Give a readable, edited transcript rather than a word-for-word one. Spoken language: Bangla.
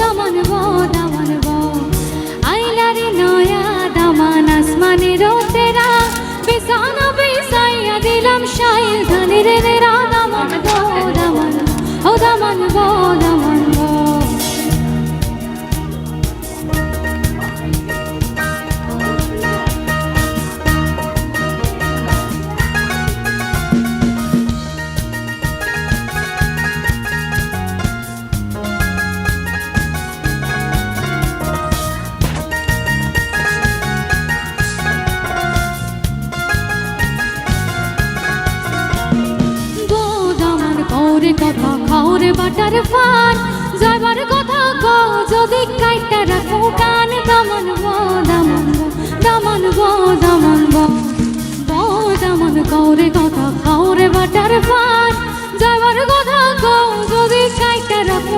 দামান আইলারে নয়া দামান আসমানের তেরা বিছানা বিছাইয়া দিলাম শাইল ধানের নেরা দামান ও দামান কথা খাওরে বাটার ফান যাবার কথা কও যদি কাইটা রাখো কান দামান দামান কাউরে কথা খাওরে বাটার ফান